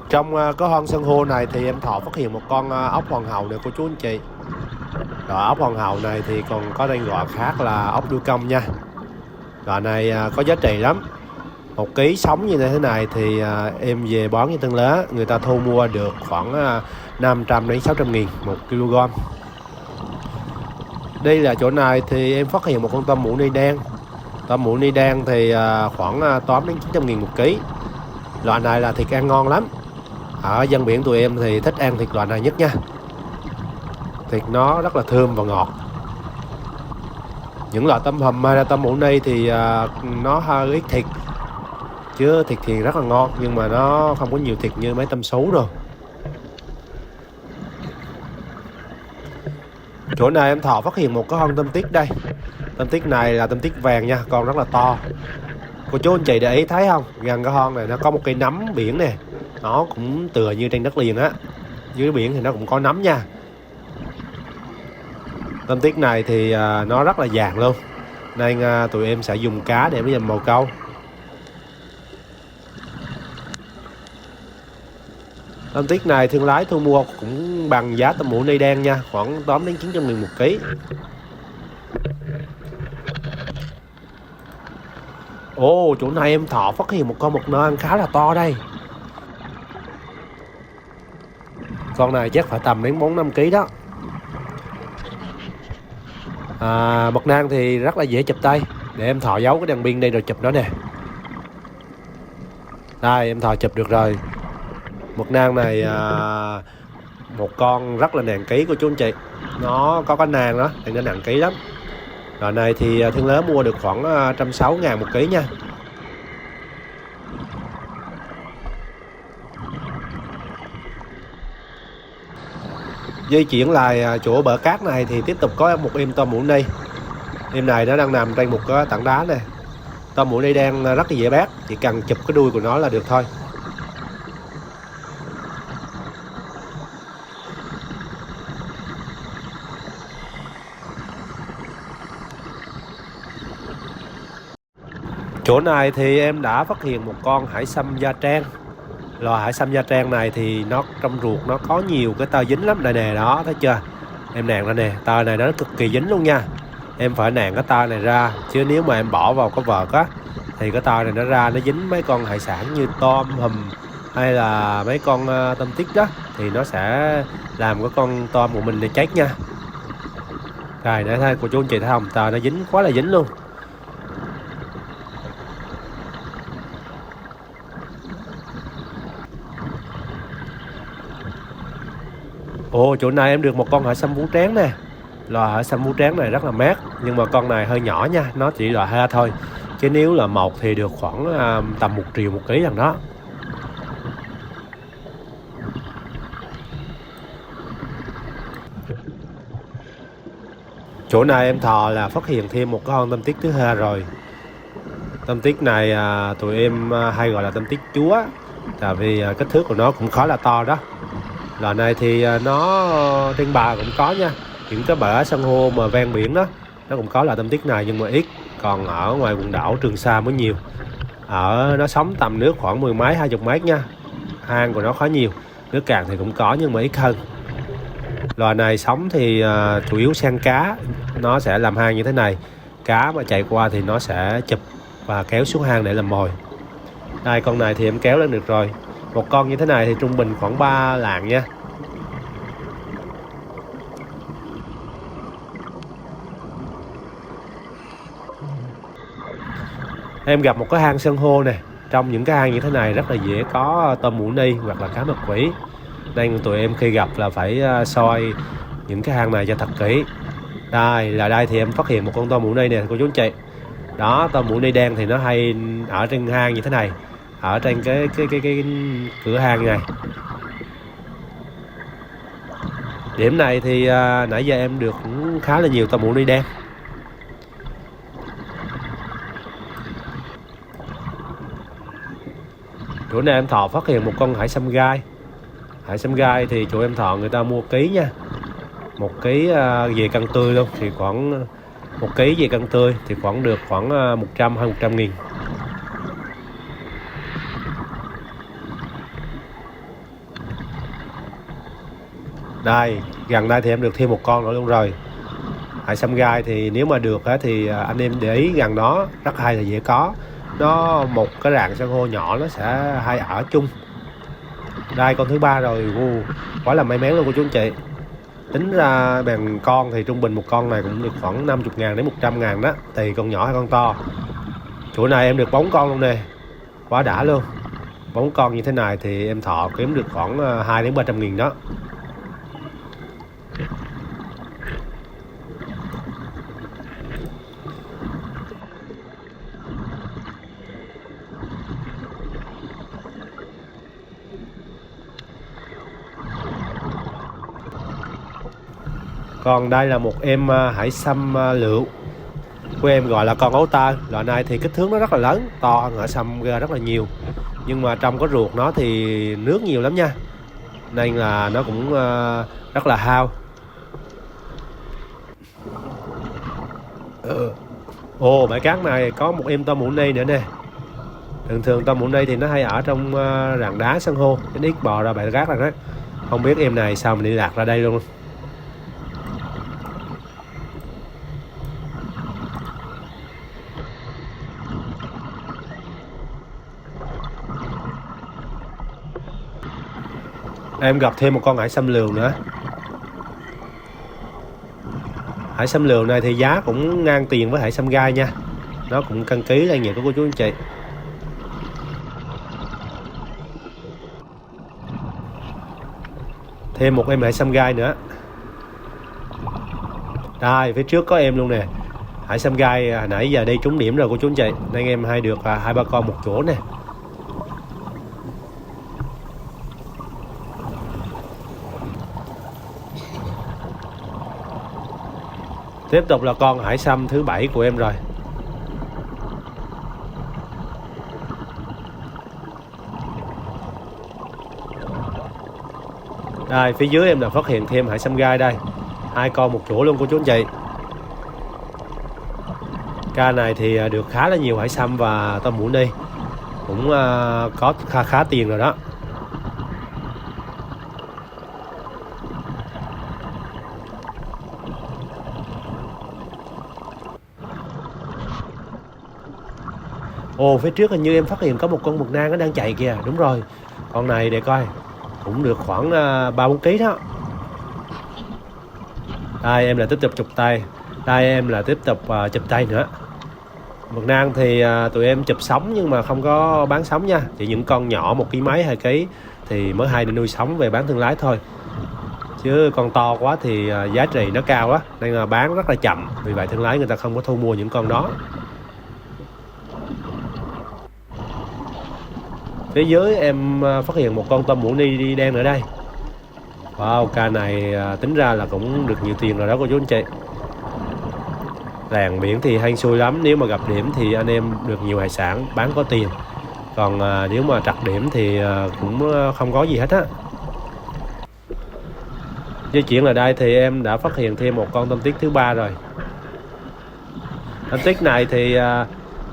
Trong cái hang san hô này thì em Thọ phát hiện một con ốc hoàng hậu này cô chú anh chị. Loại ốc hoàng hậu này thì còn có tên gọi khác là ốc đuôi cong nha. Loại này có giá trị lắm. 1 ký sống như thế này thì em về bón như Tân Lá, người ta thu mua được khoảng 500 đến 600 nghìn 1 kg. Đây là chỗ này thì em phát hiện một con tôm mũ ni đen. Tôm mũ ni đen thì khoảng 8 đến 900 nghìn 1 ký. Loại này là thịt ăn ngon lắm. Ở dân biển tụi em thì thích ăn thịt loại này nhất nha. Thịt nó rất là thơm và ngọt. Những loại tôm hùm hay là tôm mũ ni thì nó hơi ít thịt, chứ thịt thì rất là ngon, nhưng mà nó không có nhiều thịt như mấy tôm sú rồi. Chỗ này em Thọ phát hiện một cái con tôm tít đây. Tôm tít này là tôm tít vàng nha, con rất là to. Cô chú anh chị để ý thấy không, gần cái hòn này nó có một cây nấm biển nè, nó cũng tựa như trên đất liền á. Dưới biển thì nó cũng có nấm nha. Tôm tít này thì nó rất là vàng luôn, nên tụi em sẽ dùng cá để mới làm mồi câu. Tôm tít này thương lái thu mua cũng bằng giá tôm mũ ni đen nha, khoảng 8 đến 900 nghìn 1 ký. Ồ, chỗ này em Thọ phát hiện một con mực nơ ăn khá là to đây. Con này chắc phải tầm đến 4-5 kg đó. Mực nang thì rất là dễ chụp tay. Để em Thọ giấu cái đèn pin đây rồi chụp nó nè. Đây, em Thọ chụp được rồi. Mực nang này một con rất là nặng ký của chú anh chị. Nó có cái nang đó thì nó nặng ký lắm. Loại này thì thương lái mua được khoảng 160 ngàn 1 ký nha. Di chuyển lại chỗ bờ cát này thì tiếp tục có một em tôm mũ ni. Em này nó đang nằm trên một cái tảng đá này. Tôm mũ ni đen rất là dễ bắt, chỉ cần chụp cái đuôi của nó là được thôi. Chỗ này thì em đã phát hiện một con hải sâm da trang. Loài hải sâm da trang này thì nó trong ruột nó có nhiều cái tơ dính lắm. Đây nè, đó, thấy chưa? Em nàn ra nè, tơ này nó cực kỳ dính luôn nha. Em phải nàn cái tơ này ra, chứ nếu mà em bỏ vào cái vợt á thì cái tơ này nó ra, nó dính mấy con hải sản như tôm hùm hay là mấy con tôm tít đó, thì nó sẽ làm cái con tôm của mình để chết nha. Rồi, để thấy cô chú anh chị thấy không, tơ nó dính quá là dính luôn. Ồ, chỗ này em được một con hải sâm vú tráng nè. Loài hải sâm vú tráng này rất là mát, nhưng mà con này hơi nhỏ nha, nó chỉ loại ha thôi. Chứ nếu là một thì được khoảng tầm 1 triệu 1 ký lần đó. Chỗ này em Thọ là phát hiện thêm một con tôm tít thứ hai rồi. Tôm tít này tụi em hay gọi là tôm tít chúa, tại vì kích thước của nó cũng khá là to đó. Loại này thì nó trên bờ cũng có nha, những cái bãi san hô mà ven biển đó nó cũng có là tôm tít này, nhưng mà ít. Còn ở ngoài quần đảo Trường Sa mới nhiều. Ở nó sống tầm nước khoảng 10 mấy 20 mét nha. Hang của nó khá nhiều, nước cạn thì cũng có nhưng mà ít hơn. Loài này sống thì chủ yếu săn cá, nó sẽ làm hang như thế này. Cá mà chạy qua thì nó sẽ chụp và kéo xuống hang để làm mồi. Đây, con này thì em kéo lên được rồi. Một con như thế này thì trung bình khoảng 3 lạng nha. Em gặp một cái hang san hô nè. Trong những cái hang như thế này rất là dễ có tôm mũ ni hoặc là cá mập quỷ. Nên tụi em khi gặp là phải soi những cái hang này cho thật kỹ. Đây thì em phát hiện một con tôm mũ ni nè cô chú anh chị. Đó, tôm mũ ni đen thì nó hay ở trên hang như thế này, ở trên cái cửa hang này. Điểm này thì nãy giờ em được cũng khá là nhiều tôm mũ ni đen. Chỗ này em Thọ phát hiện một con hải sâm gai. Hải sâm gai thì chỗ em Thọ người ta mua ký nha. 1 ký về cân tươi luôn thì khoảng 1 ký về cân tươi thì khoảng được khoảng 100 hay 100 nghìn. Đây, gần đây thì em được thêm một con nữa luôn rồi. Hải sâm gai thì nếu mà được thì anh em để ý gần đó rất hay là dễ có. Nó một cái rạn san hô nhỏ nó sẽ hay ở chung. Đây con thứ ba rồi, quá là may mắn luôn cô chú anh chị. Tính ra bằng con thì trung bình một con này cũng được khoảng 50.000 đến 100.000 đó, tùy con nhỏ hay con to. Chỗ này em được bóng con luôn nè, quá đã luôn. Bóng con như thế này thì em thọ kiếm được khoảng 2 đến 300.000 đó. Còn đây là một em hải sâm lựu của em, gọi là con ấu tơ. Loại này thì kích thước nó rất là lớn, to hơn hải sâm ra rất là nhiều. Nhưng mà trong cái ruột nó thì nước nhiều lắm nha, nên là nó cũng rất là hao. Ồ, bãi cát này có một em tôm mũ ni nữa nè. Thường thường tôm mũ ni thì nó hay ở trong rạn đá san hô, cái ít bò ra bãi cát này đó. Không biết em này sao mình đi lạc ra đây luôn. Em gặp thêm một con hải sâm lường nữa. Hải sâm lường này thì giá cũng ngang tiền với hải sâm gai nha. Nó cũng cân ký lên nhiều của cô chú anh chị. Thêm một em hải sâm gai nữa. Đây, phía trước có em luôn nè. Hải sâm gai nãy giờ đi trúng điểm rồi cô chú anh chị, nên em hay được 2-3 con một chỗ nè. Tiếp tục là con hải sâm thứ 7 của em rồi. Đây, phía dưới em đã phát hiện thêm hải sâm gai đây. 2 con một chỗ luôn cô chú anh chị. Ca này thì được khá là nhiều hải sâm và tôm mũ ni. Cũng có khá tiền rồi đó. Ồ, phía trước hình như em phát hiện có một con mực nang nó đang chạy kìa. Đúng rồi, con này để coi cũng được khoảng 3-4 kg đó. Đây em là tiếp tục chụp tay. Đây em là tiếp tục chụp tay nữa. Mực nang thì tụi em chụp sống nhưng mà không có bán sống nha. Chỉ những con nhỏ 1 kg mấy 2 kg thì mới hay để nuôi sống về bán thương lái thôi. Chứ con to quá thì giá trị nó cao á, nên là bán rất là chậm. Vì vậy thương lái người ta không có thu mua những con đó. Phía dưới em phát hiện một con tôm mũ ni đen ở đây. Wow, ca này tính ra là cũng được nhiều tiền rồi đó cô chú anh chị. Làng biển thì hên xui lắm, nếu mà gặp điểm thì anh em được nhiều hải sản, bán có tiền. Còn nếu mà trật điểm thì cũng không có gì hết á. Di chuyển lại đây thì em đã phát hiện thêm một con tôm tiết thứ 3 rồi. Tôm tiết này thì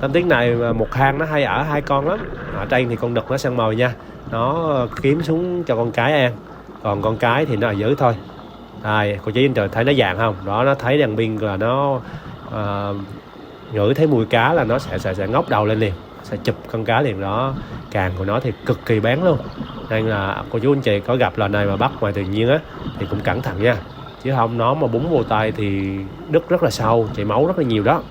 tôm tiết này một hang nó hay ở 2 con lắm. Ở trên thì con đực nó sang mồi nha, nó kiếm xuống cho con cái ăn. Còn con cái thì nó ở dưới thôi. Đây, cô chú anh chị thấy nó vàng không? Đó, nó thấy đèn pin là nó ngửi thấy mùi cá là nó sẽ ngóc đầu lên liền, sẽ chụp con cá liền đó. Càng của nó thì cực kỳ bén luôn. Nên là cô chú anh chị có gặp loài này mà bắt ngoài tự nhiên á thì cũng cẩn thận nha. Chứ không nó mà búng vô tay thì đứt rất là sâu, chảy máu rất là nhiều đó.